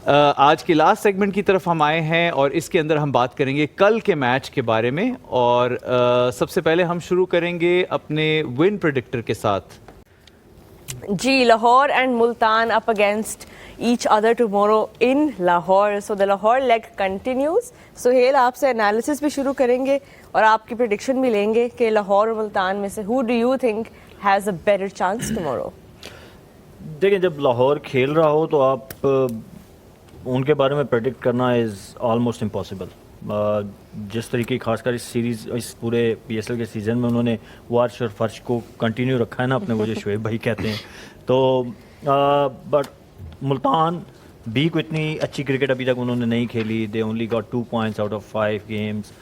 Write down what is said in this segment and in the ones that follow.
आज के last segment की तरफ हम आए हैं और इसके अंदर हम बात करेंगे कल के मैच के बारे में। और सबसे पहले हम शुरू करेंगे अपने विन प्रेडिक्टर के साथ। जी, Lahore and Multan up against each other tomorrow in Lahore. So the Lahore leg continues. Suhail, आपसे एनालिसिस भी शुरू करेंगे और आपकी प्रेडिक्शन भी लेंगे कि लाहौर और मुल्तान में से who do you think has a better chance tomorrow? देखें, जब लाहौर खेल रहा हो तो आप उनके बारे में प्रेडिक्ट करना इज़ ऑलमोस्ट इम्पॉसिबल। जिस तरीके खासकर इस सीरीज़, इस पूरे PSL के सीज़न में उन्होंने वार्श और फर्श को कंटिन्यू रखा है ना अपने, वो जो शोएब भाई कहते हैं, तो बट मुल्तान भी को इतनी अच्छी क्रिकेट अभी तक उन्होंने नहीं खेली। They only got 2 points out of 5 games.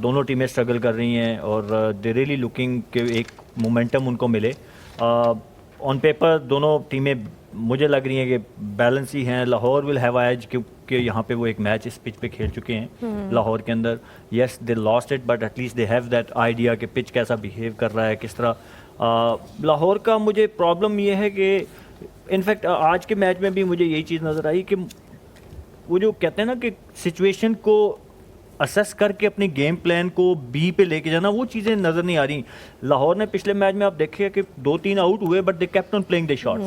दोनों टीमें स्ट्रगल कर रही हैं और दे रियली लुकिंग के एक मोमेंटम उनको मिले। ऑन पेपर दोनों टीमें मुझे लग रही हैं कि बैलेंस ही हैं। लाहौर विल हैव एज क्योंकि यहाँ पे वो एक मैच इस पिच पे खेल चुके हैं लाहौर के अंदर। Yes, they lost it but at least they have that idea कि पिच कैसा बिहेव कर रहा है, किस तरह। लाहौर का मुझे प्रॉब्लम ये है कि इनफैक्ट आज के मैच में भी मुझे यही चीज़ नज़र आई कि वो जो कहते हैं ना कि सिचुएशन को असेस करके अपने गेम प्लान को बी पे लेके जाना, वो चीज़ें नज़र नहीं आ रही। लाहौर ने पिछले मैच में आप देखिए कि 2-3 आउट हुए but they kept on playing the shots.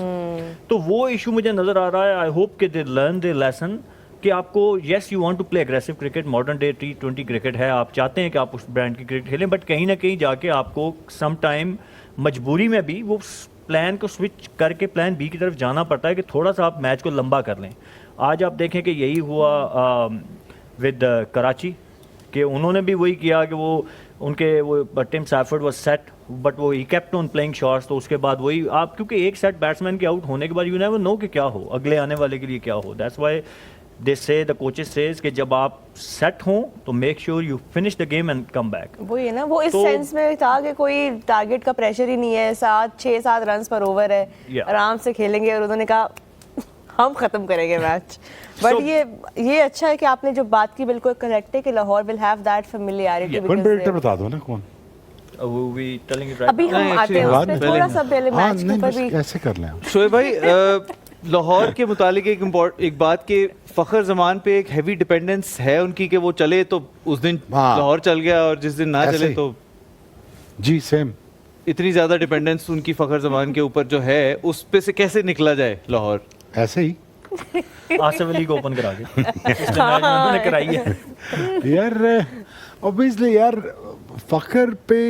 तो वो इशू मुझे नज़र आ रहा है। आई होप कि दे लर्न द लेसन कि आपको yes you want to play aggressive cricket, modern day T20 cricket है, आप चाहते हैं कि आप उस ब्रांड की क्रिकेट खेलें, बट कहीं ना कहीं जाके आपको सम टाइम मजबूरी में भी वो प्लान को स्विच करके प्लान बी की तरफ जाना पड़ता है कि थोड़ा सा आप मैच को लंबा कर लें। आज आप देखें कि यही हुआ विद कराची कि उन्होंने भी वही किया कि वो उनके वो Tim Seifert was set but वो ही केप्ट ऑन प्लेइंग शॉट्स। तो उसके बाद वही आप, क्योंकि एक सेट बैट्समैन के आउट होने के बाद यू नेवर नो कि क्या हो, अगले आने वाले के लिए क्या हो। दैट्स व्हाई दे से द कोचेस सेज कि जब आप सेट हों तो make sure you finish the game and come back. वो ये ना, वो इस सेंस में था कि कोई टारगेट का प्रेशर ही नहीं है, 6-7 रन पर ओवर है, आराम से खेलेंगे और उन्होंने कहा हम खत्म करेंगे मैच। बट ये अच्छा है कि आपने जो बात की बिल्कुल करेक्ट है कि Lahore will have that familiarity. कौन प्रेडिक्टर बता दो ना कौन? अभी हम आते हैं उस पे थोड़ा सा पहले मैच के ऊपर भी कैसे कर लें शोएब भाई। लाहौर के मुतालिक एक बात के फ़खर जमान पे एक हैवी डिपेंडेंस है उनकी कि वो चले तो उस दिन लाहौर चल गया और जिस दिन ना चले तो जी सेम। इतनी ज़्यादा डिपेंडेंस उनकी फ़खर जमान के ऊपर जो है, उस पे से कैसे निकला जाए लाहौर? ऐसे ही आसिफ अली को ओपन करा के पिछले मैच में उन्होंने कराई है यार। ऑब्वियसली यार फ़खर पे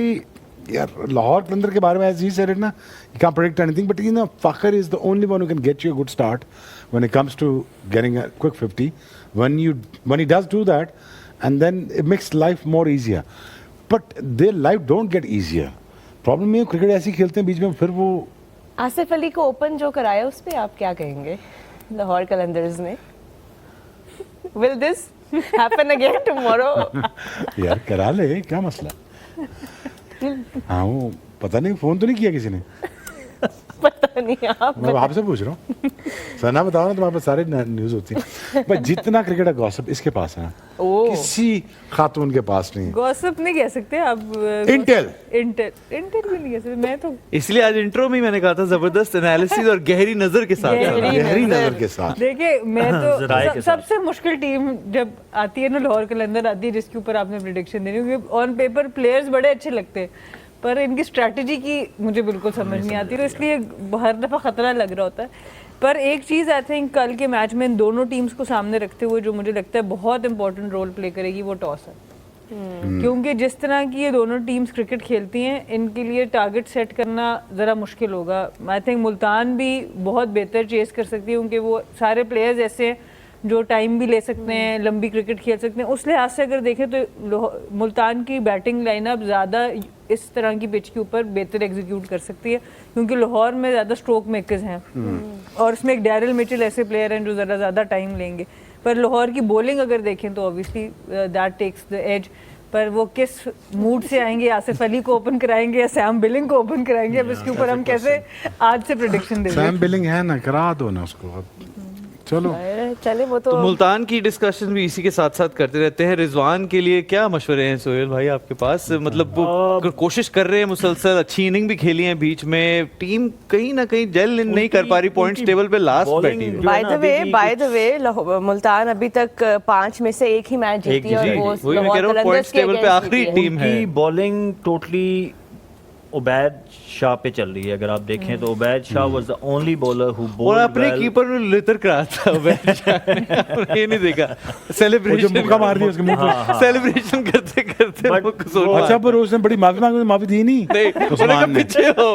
यार लाहौर कलंदर के बारे में एज ही सेड इट ना, you can't predict anything, but you know Fakhar is the only one who can get you a good start when it comes to getting a quick 50. When he does do that, and then it makes life more easier. But their life don't get easier. Problem ये cricket ऐसी खेलते हैं बीच में फिर वो। आसिफ अली को open जो कराया उस पे आप क्या कहेंगे लाहौर कलंदर्स ने? Will this happen again tomorrow? यार करा ले, क्या मसला? हाँ वो पता नहीं, फोन तो नहीं किया किसी ने? पता नहीं, आप मैं आपसे पूछ रहा हूँ। सना बताओ ना, तुम्हारे पास सारे न्यूज़ होती है। बट जितना क्रिकेट का गॉसिप इसके पास है किसी खातून के पास नहीं। गॉसिप नहीं कह सकते आप, इंटेल भी नहीं कह सकते। मैं तो इसलिए आज इंट्रो में मैंने कहा था जबरदस्त एनालिसिस और गहरी नजर के साथ। गहरी नजर के साथ। देखिए, मैं तो सबसे मुश्किल टीम जब आती है ना लाहौर कलंदर आती है, जिसके ऊपर आपने प्रेडिक्शन देनी, क्योंकि ऑन पेपर प्लेयर्स बड़े अच्छे लगते हैं पर इनकी स्ट्रैटेजी की मुझे बिल्कुल समझ नहीं आती, तो इसलिए हर दफ़ा ख़तरा लग रहा होता है। पर एक चीज़ आई थिंक कल के मैच में इन दोनों टीम्स को सामने रखते हुए जो मुझे लगता है बहुत इंपॉर्टेंट रोल प्ले करेगी वो टॉस है। क्योंकि जिस तरह की ये दोनों टीम्स क्रिकेट खेलती हैं, इनके लिए टारगेट सेट करना ज़रा मुश्किल होगा। आई थिंक मुल्तान भी बहुत बेहतर चेस कर सकती है क्योंकि वो सारे प्लेयर्स ऐसे हैं जो टाइम भी ले सकते हैं, लंबी क्रिकेट खेल सकते हैं। उस लिहाज से अगर देखें तो मुल्तान की बैटिंग लाइनअप ज़्यादा इस तरह की पिच के ऊपर बेहतर एग्जीक्यूट कर सकती है क्योंकि लाहौर में ज़्यादा स्ट्रोक मेकर्स हैं और उसमें एक डैरिल मिचेल ऐसे प्लेयर हैं जो ज़रा ज़्यादा टाइम लेंगे। पर लाहौर की बॉलिंग अगर देखें तो obviously that takes the edge. पर वो किस मूड से आएंगे, आसिफ अली को ओपन कराएंगे या सैम बिलिंग को ओपन कराएंगे, अब इसके ऊपर हम कैसे आज से प्रेडिक्शन देंगे? सैम बिलिंग है ना, करा दो ना उसको अब। चलो चले वो तो मुल्तान की डिस्कशन भी इसी के साथ साथ करते रहते हैं। रिजवान के लिए क्या मशवरे हैं सोहेल भाई आपके पास? मतलब वो कोशिश कर रहे हैं मुसलसल, अच्छी इनिंग भी खेली है बीच में, टीम कहीं ना कहीं जेल नहीं कर पा रही, पॉइंट्स टेबल पे लास्ट बैठी है। बाय द वे मुल्तान अभी तक 5 में से 1 ही मैच जीती है और वो वही मैं कह रहा हूं, पॉइंट्स टेबल पे आखिरी टीम है। बॉलिंग टोटली उबैद शाह पे चल रही है। अगर आप देखें तो Ubaid Shah was the only bowler who और बॉल्ड अपने कीपर में लितर करा था उबैद शाह ने। ये नहीं देखा सेलिब्रेशन, मुक्का मार दिया उसके मुंह पे, सेलिब्रेशन करते करते वो कुसुम मार। अच्छा पर उसने बड़ी माफी मांगी, माफी दी नहीं उसने कहा पीछे हो,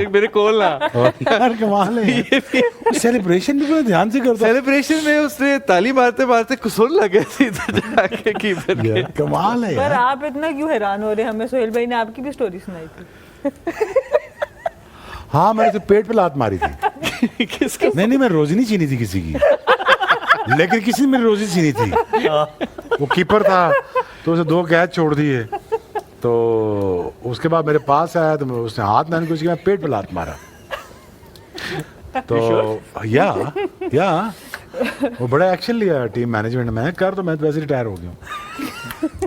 मेरे कोल ना। यार कमाल है, सेलिब्रेशन भी बड़ा ध्यान से करता है। सेलिब्रेशन में उसने ताली मारते मारते कुसुम लगे सीधा जाके कीपर के। कमाल है पर यार। आप इतना क्यों हैरान हो रहे हैं? हमें सोहेल भाई ने आपकी भी स्टोरी सुनाई थी। हाँ मैंने तो पेट पे लात मारी थी। किसके? नहीं मैं रोजी नहीं छीनी थी किसी की, लेकिन किसी ने मेरी रोजी छीनी थी। वो कीपर था तो उसे 2 कैच छोड़ दिए, तो उसके बाद मेरे पास आया तो उसने हाथ मैंने कुछ किया, पेट पे लात मारा। तो या वो बड़ा एक्शन लिया टीम मैनेजमेंट में। कर तो मैं तो वैसे रिटायर हो गया हूँ,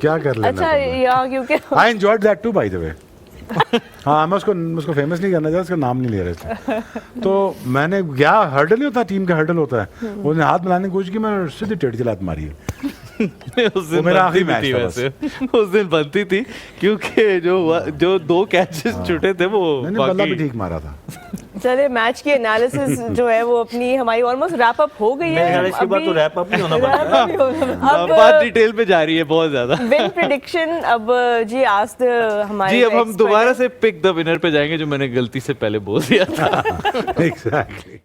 क्या कर लेना। अच्छा या क्योंकि I enjoyed that too by the way. हाँ मैं उसको फेमस नहीं करना चाहता, उसका नाम नहीं ले रहे थे। तो मैंने क्या हर्डल नहीं होता, टीम का हर्डल होता है, उसने हाथ मिलाने की कोशिश की, मैंने सीधी टेढ़ी से लात मारी है। उस दिन मेरा बनती आखिरी मैच थी था वैसे। उस दिन बनती थी क्योंकि जो 2 कैचेस छूटे थे वो मैंने बल्ला भी ठीक मारा था। चले मैच की एनालिसिस जो है वो अपनी हमारी ऑलमोस्ट रैप अप हो गई मेरे ख्याल है। इसके बाद तो रैप अप नहीं होना पड़ेगा। अब बात डिटेल पे जा रही है बहुत ज्यादा। विन प्रेडिक्शन अब जी आज हमारे जी अब हम दोबारा से पिक द विनर पे जाएंगे, जो मैंने गलती से पहले बोल दिया था। एग्जैक्टली।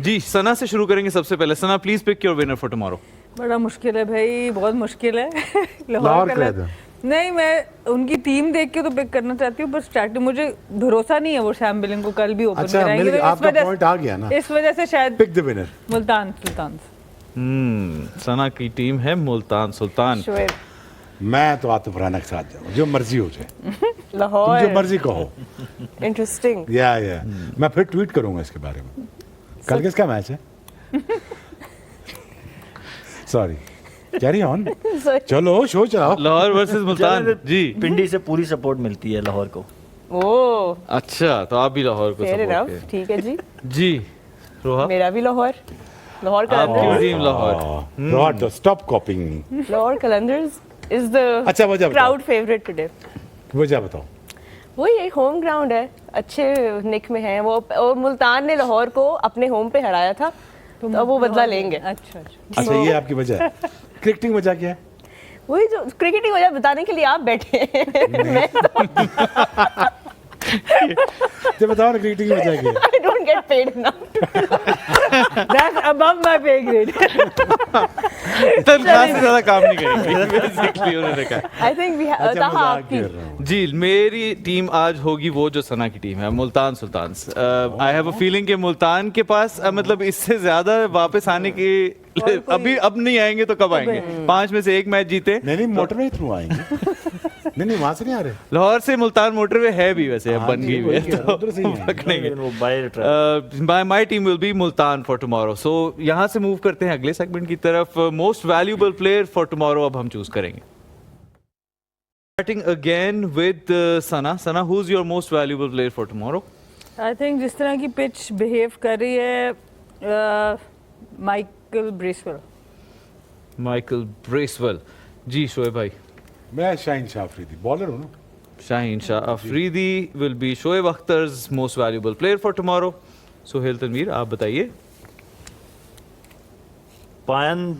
जी सना से शुरू करेंगे सबसे पहले। Sana please pick your winner for tomorrow. बड़ा मुश्किल है भाई, बहुत मुश्किल है। लाहौर कलर- का नहीं, मैं उनकी टीम देख के तो पिक करना चाहती हूँ, पर स्टार्टिंग मुझे भरोसा नहीं है वो सैम बिलिंग को कल भी ओपन अच्छा कराएंगे। तो आपका पॉइंट आ गया ना, इस वजह से शायद pick the winner. Multan Sultan. सना की टीम है मुल्तान सुल्तान। शोएब मैं तो आतिफ राना के साथ जाऊँ, जो मर्जी हो जाए, तुम लाहौर जो मर्जी कहो। इंटरेस्टिंग। या मैं फिर ट्वीट करूंगा इसके बारे में। कल किसका मैच है? Sorry, carry on. चलो शो चलाओ। लाहौर वर्सेस मुल्तान। जी पिंडी से पूरी सपोर्ट मिलती है लाहौर को। ओह अच्छा, तो आप भी लाहौर को फेयर सपोर्ट इनफ, करें। ठीक है जी। जी रोहा, मेरा भी लाहौर आपकी Qalandars. Team Lahore. Not stop कॉपिंग me. Lahore Qalandars is the अच्छा, वजह बताओ। Crowd favourite today. वजह बताओ। वही एक होम ग्राउंड है, अच्छे निक में है वो, और मुल्तान ने लाहौर को अपने होम पे हराया था, तो अब वो बदला लेंगे। अच्छा अच्छा। अच्छा ये आपकी वजह है। क्रिकेटिंग वजह क्या है? वही जो क्रिकेटिंग वजह बताने के लिए आप बैठे हैं। मैं तो बताओ ना क्रिकेटिंग वजह क्या है? I don't get paid enough. That's above my pay grade. तनख्वाह से ज्यादा काम नहीं करेंगे बेसिकली उन्होंने कहा। I think we अच्छा ताहा मजाक आपकी कर रहा हूँ। जी मेरी टीम आज होगी वो जो सना की टीम है, Multan Sultan. I have a feeling कि मुल्तान के पास मतलब इससे ज्यादा वापस आने की अब नहीं आएंगे तो कब आएंगे? 5 में से 1 मैच जीते। नहीं मोटरवे थ्रू आएंगे। नहीं वहां से नहीं आ रहे। लाहौर से मुल्तान मोटरवे है भी वैसे, अब बन गई है तो उधर से ही आएंगे। पकड़ेंगे। वो by my team will be Multan for tomorrow. So यहाँ से मूव करते हैं अगले सेगमेंट की तरफ। Most valuable player for tomorrow अब हम चूज करेंगे। Starting again with Sana. Sana, who is your most valuable player for tomorrow? I think जिस तरह की पिच बिहेव कर रही है, माइकल ब्रेसवेल। Michael Bracewell. जी शोएब भाई। मैं शाहीन शाह अफरीदी, बॉलर हूँ ना। Shaheen Shah Afridi will be Shoaib Akhtar's most valuable player for tomorrow. Sohail Tanveer, आप बताइए। पायन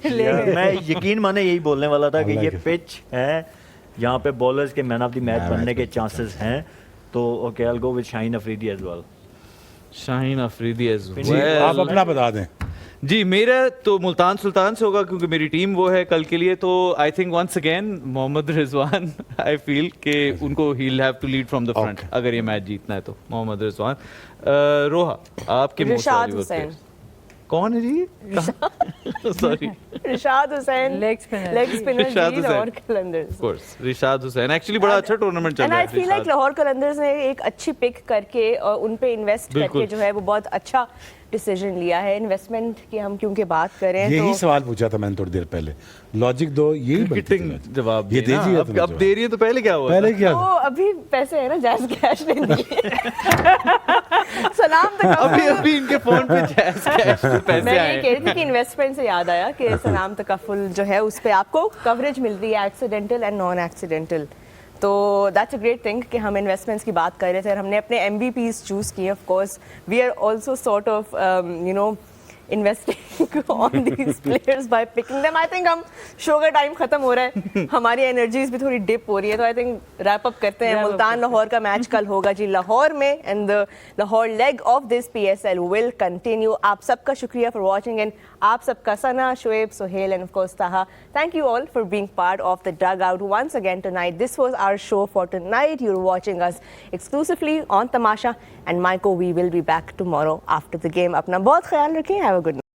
यार, मैं यकीन माने यही बोलने वाला था कि Allah ये के पिच है, यहाँ पे बॉलर्स के मैन ऑफ द मैच बनने के चांसेस हैं, तो okay I will go with Shaheen Afridi as well. Shaheen Afridi as जी, आप वेल। अपना बता दें। जी मेरा तो मुल्तान सुल्तान से होगा क्योंकि मेरी टीम वो है कल के लिए। तो I think once again Mohammad Rizwan, I feel कि उनको ही will have to lead from the front अगर ये मैच जीतना है तो। मोहम्मद रिजवान। रोहा, आपके most Rishad valuable Hussain. Player कौन है जी? Sorry, Rishad Hussain leg spinner. Leg spinner Rishad ji, Hussain. Lahore Qalandars. Of course Rishad Hussain. Actually बड़ा अच्छा टूर्नामेंट चल एंड रहा आई है। Feel like Rishad. लाहौर कलंदर्स ने एक अच्छी पिक करके और उन पे इन्वेस्ट बिल्कुल। करके जो है वो बहुत अच्छा डिसीजन लिया है इन्वेस्टमेंट की हम क्योंकि बात करें यही तो सवाल पूछा था मैंने थोड़ी देर पहले, लॉजिक दो, यही बनती थी क्रिकेटिंग logic। जवाब ये दिए ना, दीजिए अब दे रही है तो पहले क्या हुआ पहले क्या तो था? अभी पैसे है ना, जायज कैश नहीं दिए सलाम तक अभी अभी इनके फोन पे जैस कैश पे पैसे मैं आए ये कह रही थी कि इन्वेस्टमेंट से याद आया कि सलाम तकफुल जो है उस पे आपको कवरेज मिल रही है एक्सीडेंटल एंड नॉन एक्सीडेंटल, तो दैट्स अ ग्रेट थिंग कि हम इन्वेस्टमेंट्स की बात कर रहे थे और हमने अपने MVPs चूज किए। Of course we are also sort of you know investing on these players by picking them. I think हम शो का टाइम खत्म हो रहा है, हमारी एनर्जीज भी थोड़ी डिप हो रही है, तो आई थिंक रैप अप करते हैं। मुल्तान लाहौर का मैच कल होगा जी लाहौर में and the Lahore leg of this PSL will continue. आप सबका शुक्रिया फॉर वॉचिंग एंड आप सबका Sana, Shoaib, Sohail and of course Taha, thank you all for being part of the dugout once again tonight. This was our show for tonight. You're watching us exclusively on Tamasha and Maiko, we will be back tomorrow after the game. अपना बहुत ख्याल रखें. Have a good night.